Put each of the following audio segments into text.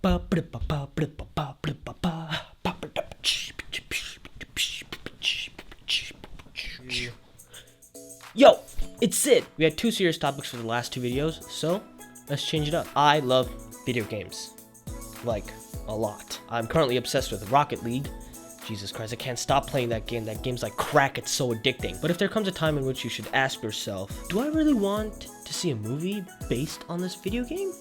Yo, it's Sid. We had 2 serious topics for the last 2 videos, so let's change it up. I love video games. Like, a lot. I'm currently obsessed with Rocket League. Jesus Christ, I can't stop playing that game. That game's like crack, it's so addicting. But if there comes a time in which you should ask yourself, do I really want to see a movie based on this video game?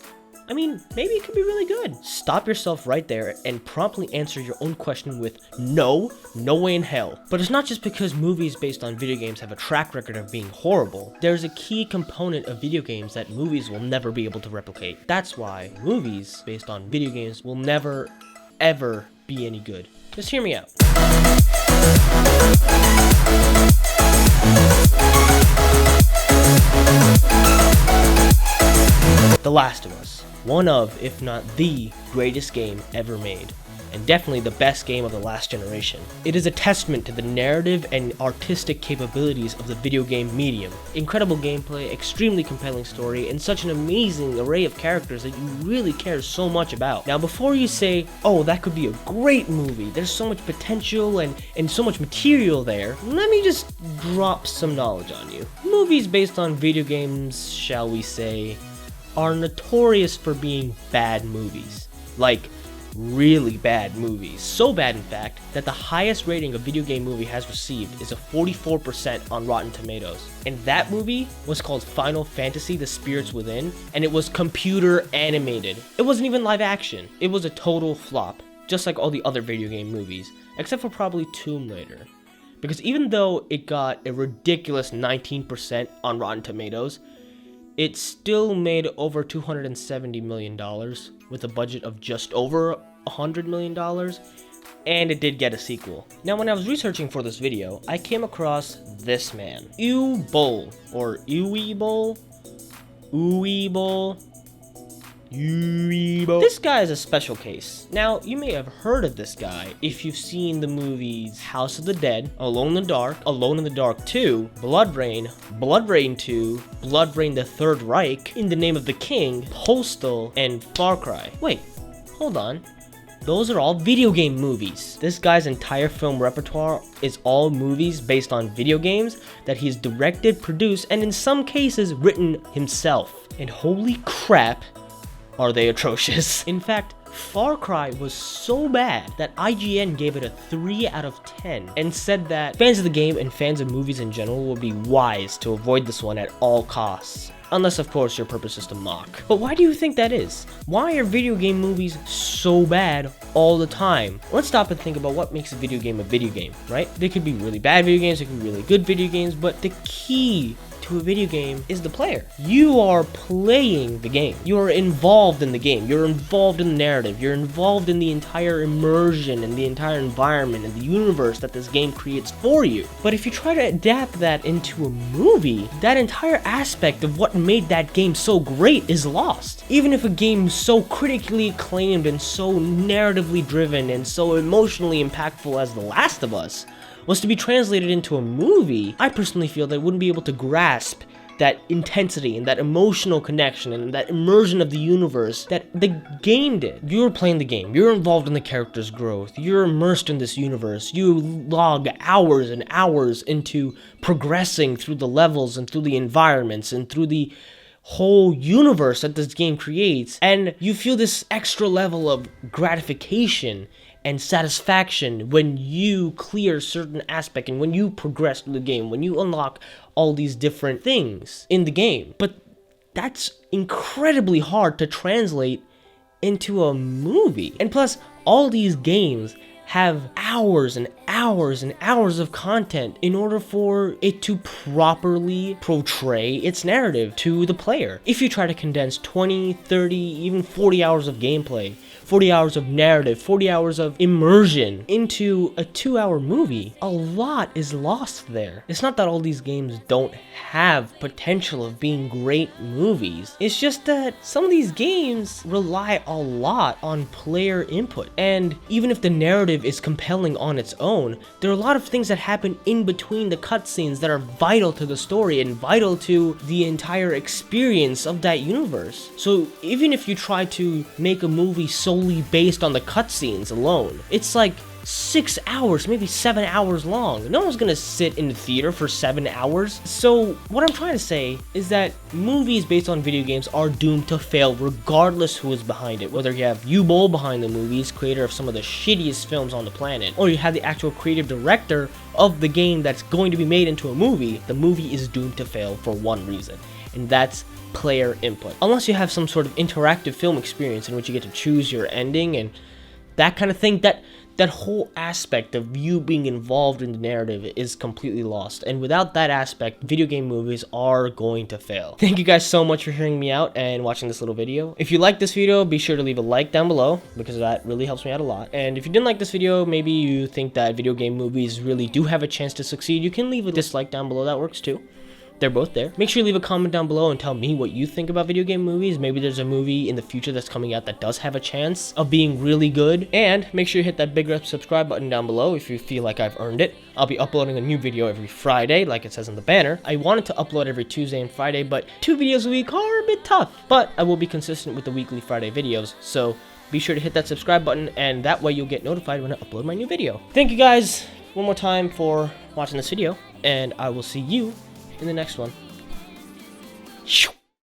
I mean, maybe it could be really good. Stop yourself right there and promptly answer your own question with no way in hell. But it's not just because movies based on video games have a track record of being horrible. There's a key component of video games that movies will never be able to replicate. That's why movies based on video games will never, ever be any good. Just hear me out. The Last of Us. One of, if not the, greatest game ever made, and definitely the best game of the last generation. It is a testament to the narrative and artistic capabilities of the video game medium. Incredible gameplay, extremely compelling story, and such an amazing array of characters that you really care so much about. Now before you say, oh, that could be a great movie, there's so much potential and so much material there, let me just drop some knowledge on you. Movies based on video games, shall we say, are notorious for being bad movies. Like, really bad movies. So bad, in fact, that the highest rating a video game movie has received is a 44% on Rotten Tomatoes. And that movie was called Final Fantasy: The Spirits Within, and it was computer animated. It wasn't even live action. It was a total flop, just like all the other video game movies, except for probably Tomb Raider. Because even though it got a ridiculous 19% on Rotten Tomatoes, it still made over $270 million with a budget of just over $100 million, and it did get a sequel. Now, when I was researching for this video, I came across this man, Uwe Boll. This guy is a special case. Now, you may have heard of this guy if you've seen the movies House of the Dead, Alone in the Dark 2, Blood Rain, Blood Rain 2, Blood Rain: The Third Reich, In the Name of the King, Postal, and Far Cry. Wait, hold on. Those are all video game movies. This guy's entire film repertoire is all movies based on video games that he's directed, produced, and in some cases written himself. And holy crap, are they atrocious. In fact, Far Cry was so bad that IGN gave it a 3 out of 10 and said that fans of the game and fans of movies in general would be wise to avoid this one at all costs. Unless, of course, your purpose is to mock. But why do you think that is? Why are video game movies so bad all the time? Let's stop and think about what makes a video game, right? They could be really bad video games, they could be really good video games, but the key to a video game is the player. You are playing the game. You are involved in the game. You're involved in the narrative. You're involved in the entire immersion and the entire environment and the universe that this game creates for you. But if you try to adapt that into a movie, that entire aspect of what made that game so great is lost. Even if a game so critically acclaimed and so narratively driven and so emotionally impactful as The Last of Us was to be translated into a movie, I personally feel that I wouldn't be able to grasp that intensity and that emotional connection and that immersion of the universe that the game did. You're playing the game, you're involved in the character's growth, you're immersed in this universe, you log hours and hours into progressing through the levels and through the environments and through the whole universe that this game creates, and you feel this extra level of gratification and satisfaction when you clear certain aspect and when you progress through the game, when you unlock all these different things in the game. But that's incredibly hard to translate into a movie. And plus, all these games have hours and hours and hours of content in order for it to properly portray its narrative to the player. If you try to condense 20, 30, even 40 hours of gameplay, 40 hours of narrative, 40 hours of immersion into a 2-hour movie, a lot is lost there. It's not that all these games don't have potential of being great movies. It's just that some of these games rely a lot on player input. And even if the narrative narrative is compelling on its own, there are a lot of things that happen in between the cutscenes that are vital to the story and vital to the entire experience of that universe. So even if you try to make a movie solely based on the cutscenes alone, it's like 6 hours, maybe 7 hours long. No one's gonna sit in the theater for 7 hours. So what I'm trying to say is that movies based on video games are doomed to fail regardless who is behind it. Whether you have U-Bowl behind the movies, creator of some of the shittiest films on the planet, or you have the actual creative director of the game that's going to be made into a movie, the movie is doomed to fail for one reason, and that's player input. Unless you have some sort of interactive film experience in which you get to choose your ending and that kind of thing, that whole aspect of you being involved in the narrative is completely lost. And without that aspect, video game movies are going to fail. Thank you guys so much for hearing me out and watching this little video. If you like this video, be sure to leave a like down below because that really helps me out a lot. And if you didn't like this video, maybe you think that video game movies really do have a chance to succeed, you can leave a dislike down below. That works too. They're both there. Make sure you leave a comment down below and tell me what you think about video game movies. Maybe there's a movie in the future that's coming out that does have a chance of being really good. And make sure you hit that big red subscribe button down below if you feel like I've earned it. I'll be uploading a new video every Friday, like it says in the banner. I wanted to upload every Tuesday and Friday, but 2 videos a week are a bit tough. But I will be consistent with the weekly Friday videos, so be sure to hit that subscribe button, and that way you'll get notified when I upload my new video. Thank you guys one more time for watching this video, and I will see you in the next one. Shoo.